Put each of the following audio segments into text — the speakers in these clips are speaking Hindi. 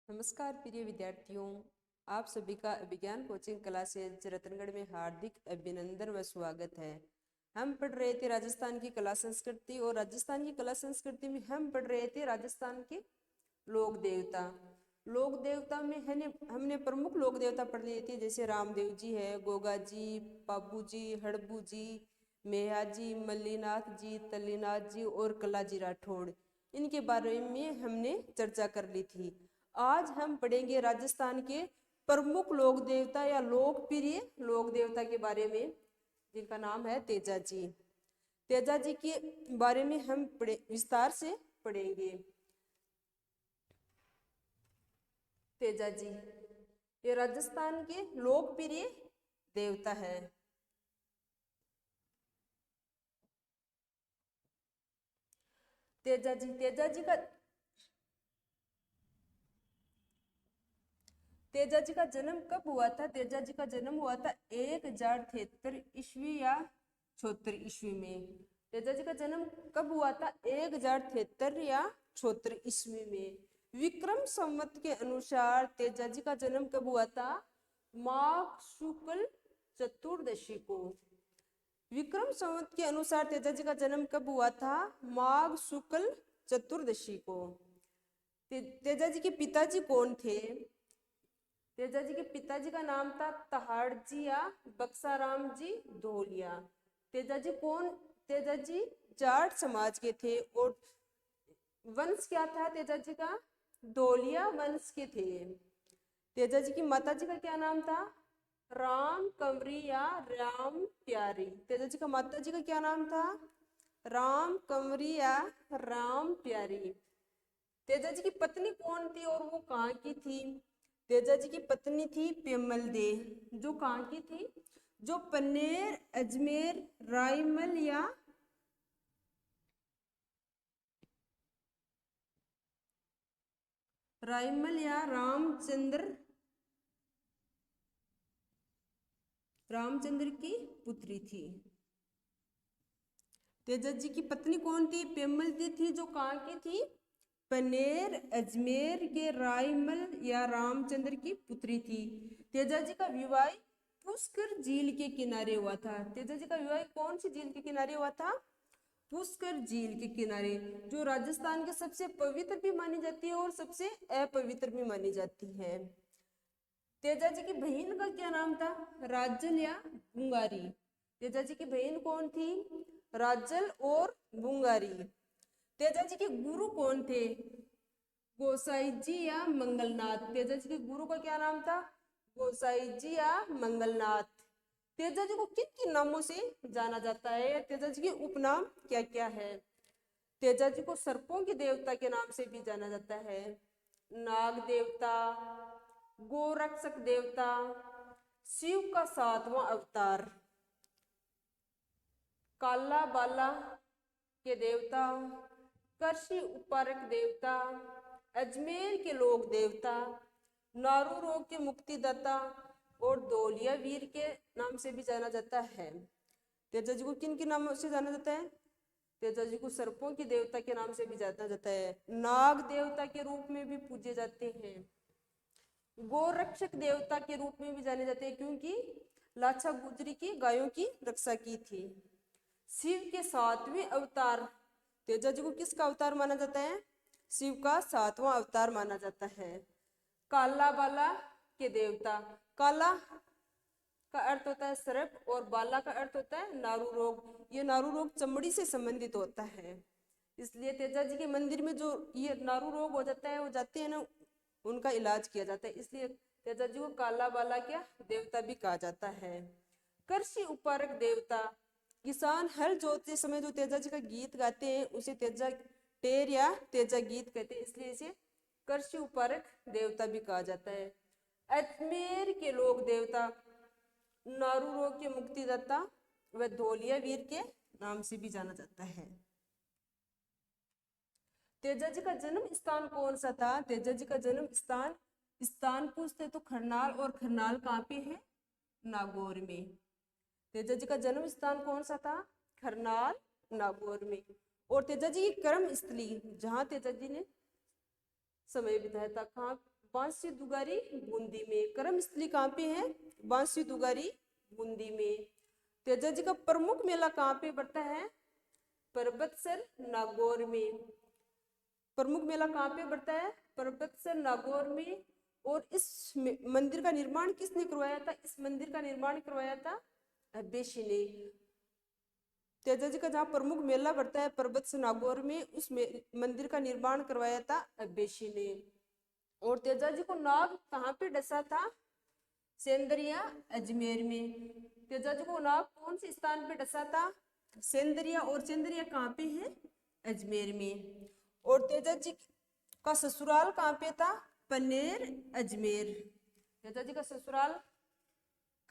नमस्कार प्रिय विद्यार्थियों, आप सभी का विज्ञान कोचिंग क्लासेज रतनगढ़ में हार्दिक अभिनंदन व स्वागत है। हम पढ़ रहे थे राजस्थान की कला संस्कृति और राजस्थान की कला संस्कृति में हम पढ़ रहे थे राजस्थान के लोक देवता। लोक देवता में हमने प्रमुख लोक देवता पढ़ लिए थे, जैसे रामदेव जी है, गोगा जी, पाबू जी, हड़बू जी, मेहा जी, मल्लीनाथ जी, तल्लीनाथ जी और कलाजी राठौड़। इनके बारे में हमने चर्चा कर ली थी। आज हम पढ़ेंगे राजस्थान के प्रमुख लोक देवता या लोकप्रिय लोक देवता के बारे में, जिनका नाम है तेजा जी। तेजा जी के बारे में हम विस्तार से पढ़ेंगे। तेजा जी ये राजस्थान के लोकप्रिय देवता है। तेजा जी का जन्म कब हुआ था? तेजा जी का जन्म हुआ था 1073 ईस्वी या 76 ईस्वी में। तेजा जी का जन्म कब हुआ था? 1073 या 76 ईस्वी में। विक्रम संवत के अनुसार तेजा जी का जन्म कब हुआ था? माघ शुक्ल चतुर्दशी को। विक्रम संवत के अनुसार तेजा जी का जन्म कब हुआ था? माघ शुक्ल चतुर्दशी को। तेजा जी के पिताजी कौन थे? तेजा जी के पिताजी का नाम था तहाड़जी या बक्साराम जी धोलिया। तेजा जी जाट समाज के थे और वंश क्या था तेजा जी का? धोलिया वंश के थे। तेजा जी की माता जी का क्या नाम था? राम कंवरी या राम प्यारी। तेजा जी का माता जी का क्या नाम था? राम कंवरी या राम प्यारी। तेजा जी की पत्नी कौन थी और वो कहाँ की थी? तेजा जी की पत्नी थी पेमल दे, जो कहाँ की थी? जो पन्नेर, अजमेर, रायमल या रामचंद्र की पुत्री थी। तेजा जी की पत्नी कौन थी? पेमल दे थी, जो कहाँ की थी? पनेर, अजमेर के रायमल या रामचंद्र की पुत्री थी। तेजा जी का विवाह पुष्कर झील के किनारे हुआ था। तेजा जी का विवाह कौन सी झील के किनारे हुआ था? पुष्कर झील के किनारे, जो राजस्थान के सबसे पवित्र भी मानी जाती है और सबसे अपवित्र भी मानी जाती है। तेजा जी की बहन का क्या नाम था? राजल या बुंगारी। तेजा जी की बहन कौन थी? राजल और बुंगारी। तेजा जी के गुरु कौन थे? गोसाई जी या मंगलनाथ। तेजा जी के गुरु का क्या नाम था? गोसाई जी या मंगलनाथ। तेजा जी को किन किन नामों से जाना जाता है? तेजा जी के उपनाम क्या क्या है? तेजा जी को सर्पों के देवता के नाम से भी जाना जाता है। नाग देवता, गोरक्षक देवता, शिव का 7वां अवतार, काला बाला के देवता, कृषि उपारक देवता, अजमेर के लोक देवता, नारू रोग के मुक्तिदाता और धोलिया वीर के नाम से भी जाना जाता है। तेजा जी को किन किन नामों से जाना जाता है? तेजा जी को सर्पों के देवता के नाम से भी जाना जाता है, नाग देवता के रूप में भी पूजे जाते हैं, गोरक्षक देवता के रूप में भी जाने जाते हैं क्योंकि लाछा गुजरी की गायों की रक्षा की थी। शिव के 7वें अवतार, तेजा जी को किसका अवतार माना जाता है? शिव का 7वां अवतार माना जाता है। काला बाला के देवता, काला का अर्थ होता है सर्प और बाला का अर्थ होता है नारू रोग। ये नारू रोग चमड़ी से संबंधित होता है, इसलिए तेजा जी के मंदिर में जो ये नारू रोग हो जाता है, वो जाते हैं ना, उनका इलाज किया जाता है, इसलिए तेजा जी को काला बाला क्या देवता भी कहा जाता है। कृषि उपारक देवता, किसान हल जोतते समय जो तेजा जी का गीत गाते हैं उसे तेजा टेर या तेजा गीत कहते हैं, इसलिए इसे कृषि उपारक देवता भी कहा जाता है। अजमेर के लोक देवता, नारू रोग के मुक्तिदाता व धोलिया वीर के नाम से भी जाना जाता है। तेजा जी का जन्म स्थान कौन सा था? तेजा जी का जन्म स्थान पूछते तो खरनाल, और खरनाल कहाँ पे है? नागौर में। तेजा जी का जन्म स्थान कौन सा था? खरनाल, नागौर में। और तेजा जी की कर्म स्थली, जहाँ तेजा जी ने समय बिताया था, कहाँ बांसी दुगारी बूंदी में। कर्म स्थली कहाँ पे है? बांसी दुगारी बूंदी में। तेजा जी का प्रमुख मेला कहाँ पे पड़ता है? पर्वतसर नागौर में। प्रमुख मेला कहाँ पे पड़ता है? पर्वतसर नागौर में। और इस मंदिर का निर्माण किसने करवाया था? इस मंदिर का निर्माण करवाया था अभ्यसी ने। तेजा जी का जहाँ प्रमुख मेला पड़ता है पर्वतसर नागौर में, उस मंदिर का निर्माण करवाया था अभ्यसी ने। और तेजा जी को नाग कहाँ पे डसा था? सेंदरिया अजमेर में। तेजा जी को नाग कौन से स्थान पे डसा था? सेंदरिया। और सेंदरिया कहाँ पे है? अजमेर में। और तेजा जी का ससुराल कहाँ पे था? पनेर अजमेर। तेजा जी का ससुराल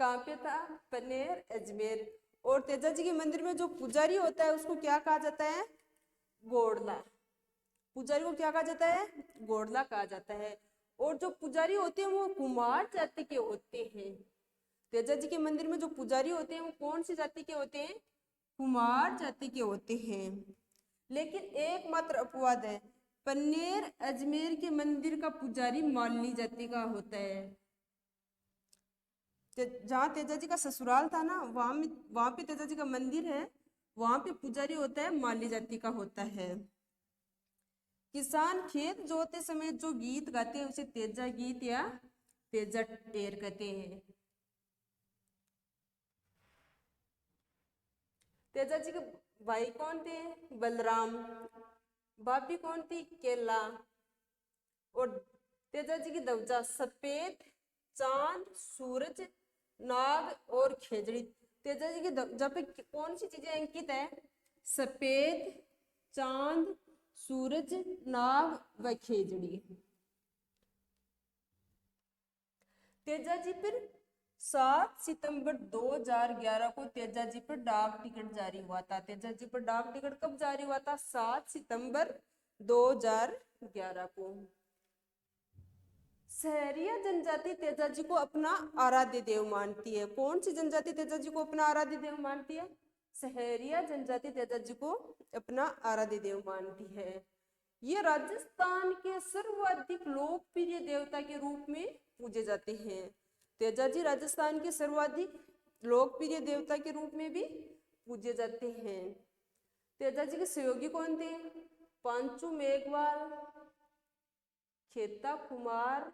कहाँ पे था? पनेर अजमेर। और तेजा जी के मंदिर में जो पुजारी होता है उसको क्या कहा जाता है? गोड़ला। पुजारी को क्या कहा जाता है? गोड़ला कहा जाता है। और जो पुजारी होते हैं वो कुमार जाति के होते हैं। तेजा जी के मंदिर में जो पुजारी होते हैं वो कौन सी जाति के होते हैं? कुमार जाति के होते हैं। लेकिन एकमात्र अपवाद है, पन्नेर अजमेर के मंदिर का पुजारी मालनी जाति का होता है। जहाँ तेजा जी का ससुराल था ना, वहां पे तेजा जी का मंदिर है, वहां पे पुजारी होता है मालनी जाति का होता है। किसान खेत जोते समय जो गीत गाते हैं उसे तेजा गीत या तेजा टेर कहते हैं। तेजा जी के भाई कौन थे? बलराम। भाभी कौन थी? केला। और तेजा जी की ध्वजा सफेद, चांद, सूरज, नाग और खेजड़ी। तेजा जी की ध्वजा पे कौन सी चीजें अंकित है? सफेद, चांद, सूरज, नाग व खेजड़ी। तेजा जी पर 7 सितंबर 2011 को तेजा जी पर डाक टिकट जारी हुआ था। तेजा जी पर डाक टिकट कब जारी हुआ था? 7 सितंबर 2011 को। सहरिया जनजाति तेजा जी को अपना आराध्य देव मानती है। कौन सी जनजाति तेजा जी को अपना आराध्य देव मानती है? सहरिया जनजाति तेजा जी को अपना आराध्य देव मानती है। ये राजस्थान के सर्वाधिक लोकप्रिय देवता के रूप में पूजे जाते हैं। तेजा जी राजस्थान के सर्वाधिक लोकप्रिय देवता के रूप में भी पूजे जाते हैं। तेजा जी के सहयोगी कौन थे? पांचू मेघवाल, खेता कुमार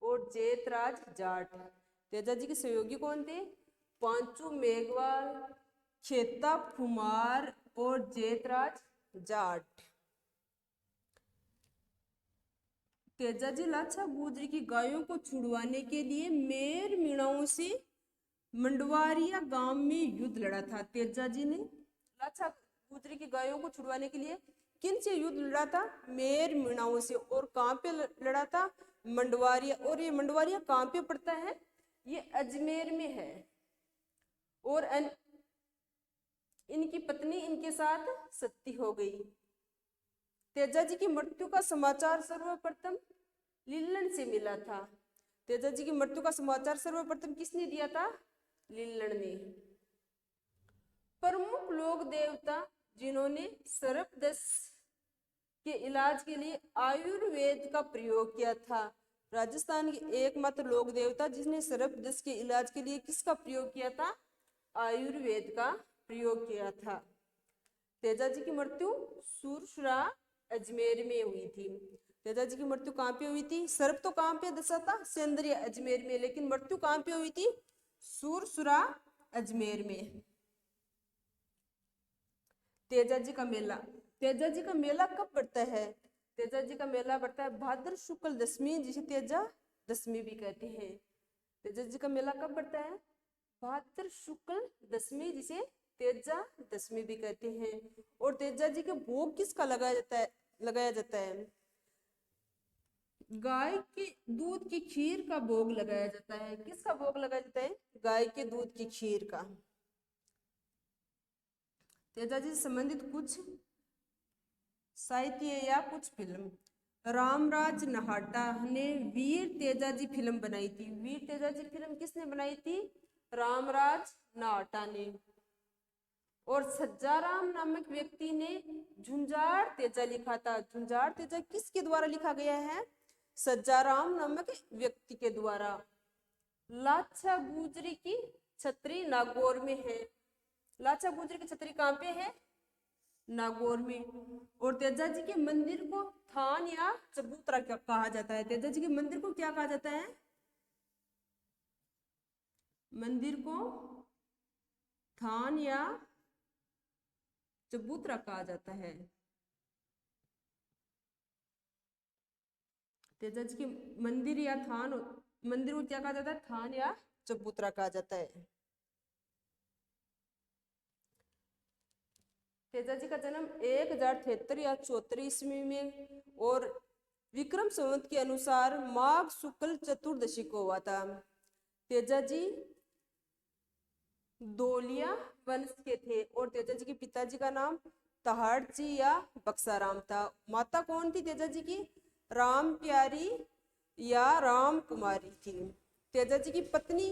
और जेतराज जाट। तेजा जी के सहयोगी कौन थे? पांचू मेघवाल, खेता कुमार और जेतराज जाट। तेजा जी लाछा गुजरी की गायों को छुड़वाने के लिए मेर मीणाओं से मंडवारिया गांव में युद्ध लड़ा था। तेजा जी ने लाछा गुजरी की गायों को छुड़वाने के लिए किन से युद्ध लड़ा था? मेर मीणाओं से। और कहाँ पे लड़ा था? मंडवारिया। और ये मंडवारिया कहाँ पे पड़ता है? ये अजमेर में है। और इनकी पत्नी इनके साथ सती हो गई। तेजा जी की मृत्यु का समाचार सर्वप्रथम लीलन से मिला था। तेजा जी की मृत्यु का समाचार सर्वप्रथम किसने दिया था? लीलन ने। प्रमुख लोक देवता जिन्होंने सर्पदंश के इलाज के लिए आयुर्वेद का प्रयोग किया था। राजस्थान के एकमात्र लोक देवता जिसने सर्पदंश के इलाज के लिए किसका प्रयोग किया था? आयुर्वेद का प्रयोग किया था। तेजा जी की मृत्यु सुरसुरा अजमेर में हुई थी। तेजा जी की मृत्यु कहाँ पे हुई थी? सर्प तो कहाँ पे दसा था? सेंद्रिय अजमेर में। लेकिन मृत्यु कहाँ पे हुई थी? सुरसुरा अजमेर में। तेजा जी का मेला। तेजा जी का मेला कब पड़ता है? तेजा जी का मेला पड़ता है भाद्र शुक्ल दशमी, जिसे तेजा दशमी भी कहते हैं। तेजा जी का मेला कब पड़ता है? भाद्र शुक्ल दशमी, जिसे तेजा दशमी भी कहते हैं। और तेजा जी के भोग किसका लगाया जाता है? गाय के दूध की खीर का भोग लगाया जाता है। किसका भोग लगाया जाता है? गाय के दूध की खीर का। तेजा जी से संबंधित कुछ साहित्य या कुछ फिल्म। रामराज नाहटा ने वीर तेजा जी फिल्म बनाई थी। वीर तेजा जी फिल्म किसने बनाई थी? रामराज नाहटा ने। और सज्जाराम नामक व्यक्ति ने झुंझार तेजा लिखा था। झुंझार तेजा किसके द्वारा लिखा गया है? सज्जाराम नामक व्यक्ति के द्वारा। लाचा गुजरी की छतरी नागौर में है। लाचा गुजरी की छतरी कहाँ पे है? नागौर में। और तेजा जी के मंदिर को थान या चबूतरा कहा जाता है। तेजा जी के मंदिर को क्या कहा जाता है? मंदिर को थान या चबूतरा कहा जाता है। तेजा जी के मंदिर या थान, मंदिर को क्या कहा जाता है? थान या चबूतरा कहा जाता है। तेजा जी का जन्म 1073 या 74 ईस्वी में और विक्रम संवत के अनुसार माघ शुक्ल चतुर्दशी को हुआ था। तेजा जी धोलिया वंश के थे और तेजा जी के पिताजी का नाम तहाड़ जी या बक्साराम था। माता कौन थी तेजा जी की? राम प्यारी या राम कुमारी थी। तेजा जी की पत्नी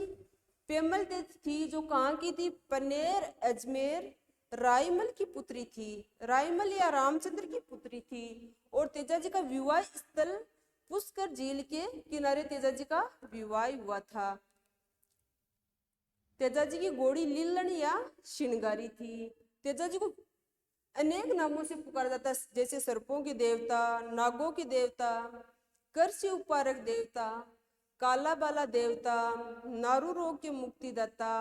पेमल थी, जो कहाँ की थी? पनेर अजमेर रायमल की पुत्री थी। रायमल या रामचंद्र की पुत्री थी। और तेजा जी का विवाह स्थल पुष्कर झील के किनारे तेजा जी का विवाह हुआ था। तेजा जी की घोड़ी लीलन या श्रृंगारी थी। तेजा जी को अनेक नामों से पुकारा जाता है, जैसे सर्पों के देवता, नागों के देवता, कर्षि उपारक देवता, काला बाला देवता, नारू रोग के मुक्तिदाता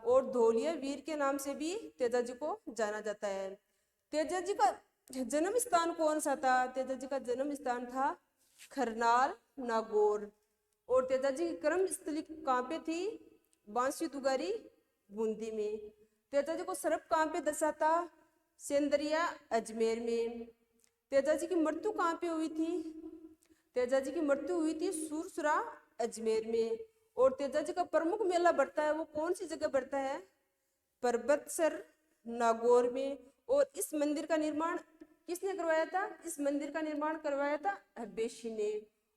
और धोलिया वीर के नाम से भी तेजा जी को जाना जाता है। तेजा जी का जन्म स्थान कौन सा था? तेजा जी का जन्म स्थान था खरनाल नागौर। और तेजा जी की कर्म स्थली कहाँ पे थी? बांसी तुगारी बूंदी में। तेजा जी को सर्प कहाँ पे दर्शाता? सेंदरिया अजमेर में। तेजा जी की मृत्यु कहाँ पे हुई थी? तेजा जी की मृत्यु हुई थी सुरसुरा अजमेर में। और तेजा जी का प्रमुख मेला बढ़ता है, वो कौन सी जगह बढ़ता है? पर्वतसर नागौर में। और इस मंदिर का निर्माण किसने करवाया था? इस मंदिर का निर्माण करवाया था अब्बेशी ने।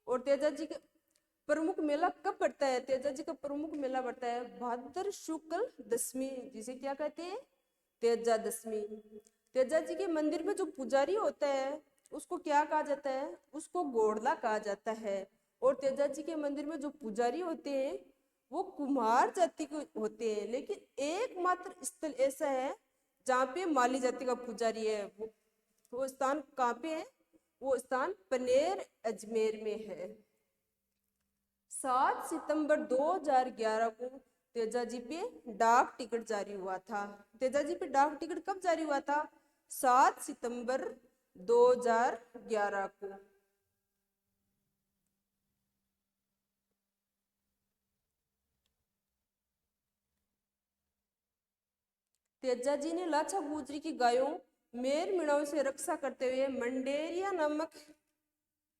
और तेजा जी का प्रमुख मेला कब बढ़ता है? तेजा जी का प्रमुख मेला बढ़ता है भाद्र शुक्ल दशमी, जिसे क्या कहते हैं? तेजा दशमी। तेजा जी के मंदिर में जो पुजारी होता है उसको क्या कहा जाता है? उसको गोड़ला कहा जाता है। और तेजा जी के मंदिर में जो पुजारी होते हैं वो कुम्हार जाति के होते हैं, लेकिन एकमात्र स्थल ऐसा है जहाँ पे माली जाति का पुजारी है। वो स्थान कहाँ पे है? वो स्थान पनेर अजमेर में है। 7 सितंबर 2011 को तेजा जी पे डाक टिकट जारी हुआ था। तेजा जी पे डाक टिकट कब जारी हुआ था? 7 सितंबर 2011 को। तेजा जी ने लाचा गुजरी की गायों मेर मिणाओं से रक्षा करते हुए मंडेरिया नामक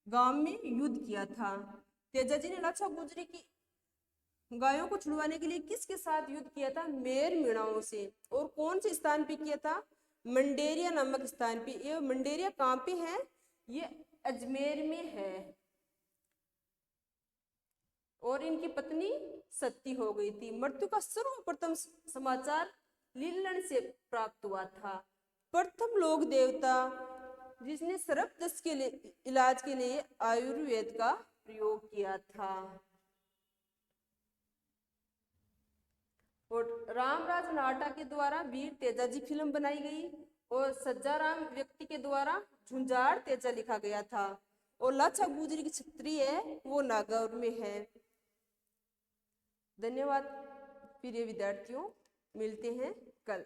गांव में युद्ध किया था। तेजा जी ने लाचा गुजरी की गायों को छुड़वाने के लिए किसके साथ युद्ध किया था? मेर मिणाओं से। और कौन से स्थान पे किया था? मंडेरिया नामक स्थान पे। ये मंडेरिया कहाँ पे है? ये अजमेर में है। और इनकी पत्नी सती हो गई थी। मृत्यु का सर्वप्रथम समाचार लीलन से प्राप्त हुआ था। प्रथम लोक देवता जिसने सर्पदंश के लिए इलाज के लिए आयुर्वेद का प्रयोग किया था। और रामराज नाटा के द्वारा वीर तेजा जी फिल्म बनाई गई और सज्जाराम व्यक्ति के द्वारा झुंझाड़ तेजा लिखा गया था। और लाचा गुजरी की छतरी है वो नागौर में है। धन्यवाद प्रिय विद्यार्थियों, मिलते हैं कल।